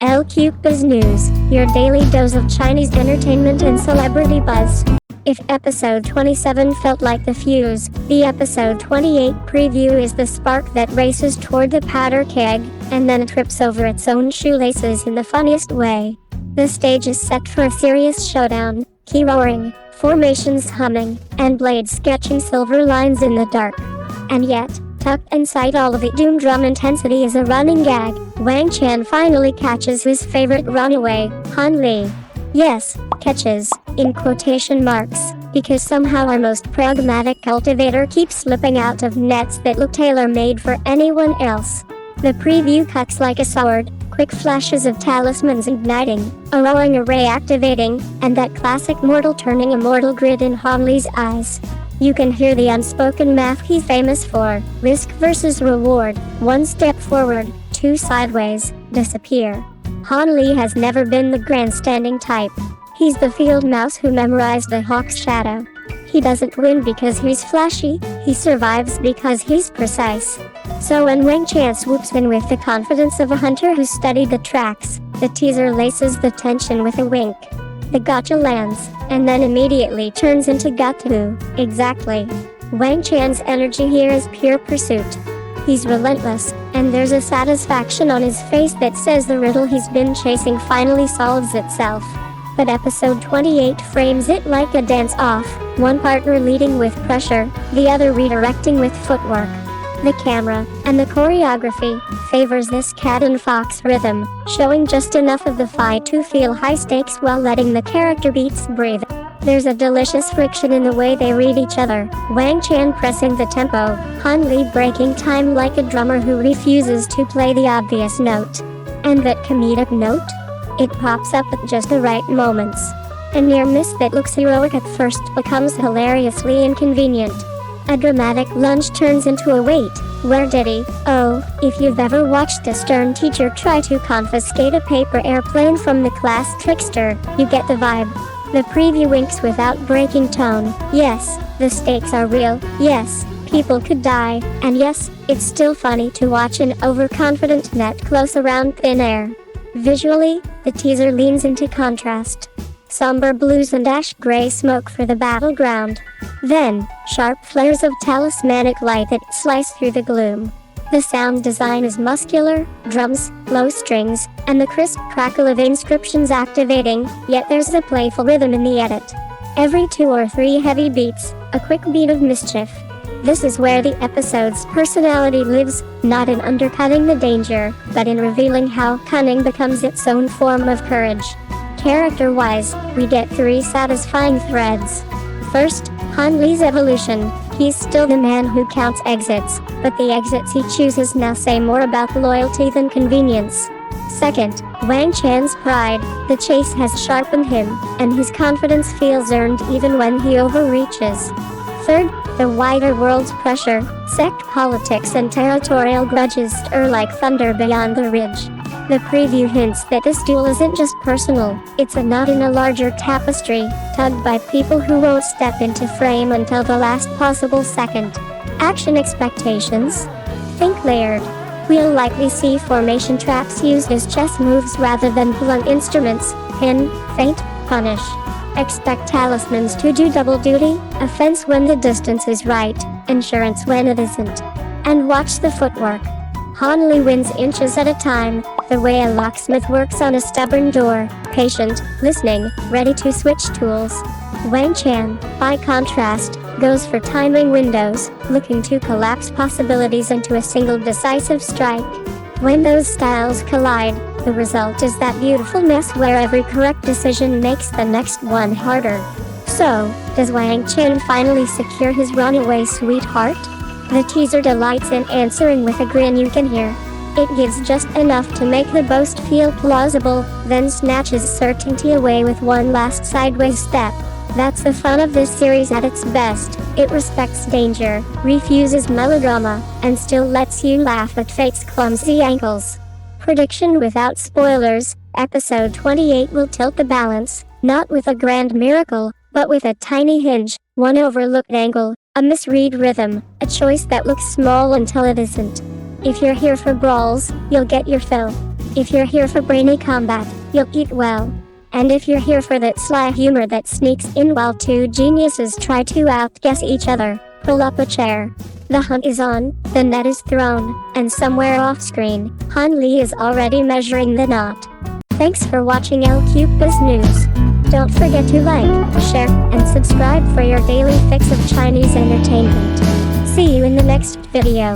LQ Biz News, your daily dose of Chinese entertainment and celebrity buzz. If episode 27 felt like the fuse, the episode 28 preview is the spark that races toward the powder keg, and then trips over its own shoelaces in the funniest way. The stage is set for a serious showdown, key roaring, formations humming, and blades sketching silver lines in the dark. And yet, tucked inside all of the doom drum intensity is a running gag. Wang Chan finally catches his favorite runaway, Han Li. Yes, catches, in quotation marks, because somehow our most pragmatic cultivator keeps slipping out of nets that look tailor-made for anyone else. The preview cuts like a sword, quick flashes of talismans igniting, a roaring array activating, and that classic mortal turning immortal grid in Han Li's eyes. You can hear the unspoken math he's famous for: risk versus reward, one step forward, two sideways, disappear. Han Li has never been the grandstanding type. He's the field mouse who memorized the hawk's shadow. He doesn't win because he's flashy, he survives because he's precise. So when Wang Chan swoops in with the confidence of a hunter who studied the tracks, the teaser laces the tension with a wink. The gotcha lands, and then immediately turns into Gatu. Exactly. Wang Chan's energy here is pure pursuit. He's relentless, and there's a satisfaction on his face that says the riddle he's been chasing finally solves itself. But episode 28 frames it like a dance-off, one partner leading with pressure, the other redirecting with footwork. The camera, and the choreography, favors this cat and fox rhythm, showing just enough of the fight to feel high stakes while letting the character beats breathe. There's a delicious friction in the way they read each other, Wang Chan pressing the tempo, Han Li breaking time like a drummer who refuses to play the obvious note. And that comedic note? It pops up at just the right moments. A near miss that looks heroic at first becomes hilariously inconvenient. A dramatic lunge turns into a wait, where did he? Oh, if you've ever watched a stern teacher try to confiscate a paper airplane from the class trickster, you get the vibe. The preview winks without breaking tone. Yes, the stakes are real. Yes, people could die. And yes, it's still funny to watch an overconfident net close around thin air. Visually, the teaser leans into contrast. Somber blues and ash gray smoke for the battleground. Then, sharp flares of talismanic light that slice through the gloom. The sound design is muscular, drums, low strings, and the crisp crackle of inscriptions activating, yet there's a playful rhythm in the edit. Every 2 or 3 heavy beats, a quick beat of mischief. This is where the episode's personality lives, not in undercutting the danger, but in revealing how cunning becomes its own form of courage. Character-wise, we get 3 satisfying threads. First, Han Li's evolution. He's still the man who counts exits, but the exits he chooses now say more about loyalty than convenience. Second, Wang Chan's pride. The chase has sharpened him, and his confidence feels earned even when he overreaches. Third, the wider world's pressure, sect politics and territorial grudges stir like thunder beyond the ridge. The preview hints that this duel isn't just personal, it's a knot in a larger tapestry, tugged by people who won't step into frame until the last possible second. Action expectations? Think layered. We'll likely see formation traps used as chess moves rather than blunt instruments: pin, feint, punish. Expect talismans to do double duty, offense when the distance is right, insurance when it isn't. And watch the footwork. Han Li wins inches at a time, the way a locksmith works on a stubborn door, patient, listening, ready to switch tools. Wang Chan, by contrast, goes for timing windows, looking to collapse possibilities into a single decisive strike. When those styles collide, the result is that beautiful mess where every correct decision makes the next one harder. So, does Wang Chan finally secure his runaway sweetheart? The teaser delights in answering with a grin you can hear. It gives just enough to make the boast feel plausible, then snatches certainty away with one last sideways step. That's the fun of this series at its best. It respects danger, refuses melodrama, and still lets you laugh at fate's clumsy ankles. Prediction without spoilers, episode 28 will tilt the balance, not with a grand miracle, but with a tiny hinge, one overlooked angle, a misread rhythm, a choice that looks small until it isn't. If you're here for brawls, you'll get your fill. If you're here for brainy combat, you'll eat well. And if you're here for that sly humor that sneaks in while two geniuses try to outguess each other, pull up a chair. The hunt is on, the net is thrown, and somewhere off-screen, Han Li is already measuring the knot. Thanks for watching LCubeBiz News. Don't forget to like, share, and subscribe for your daily fix of Chinese entertainment. See you in the next video.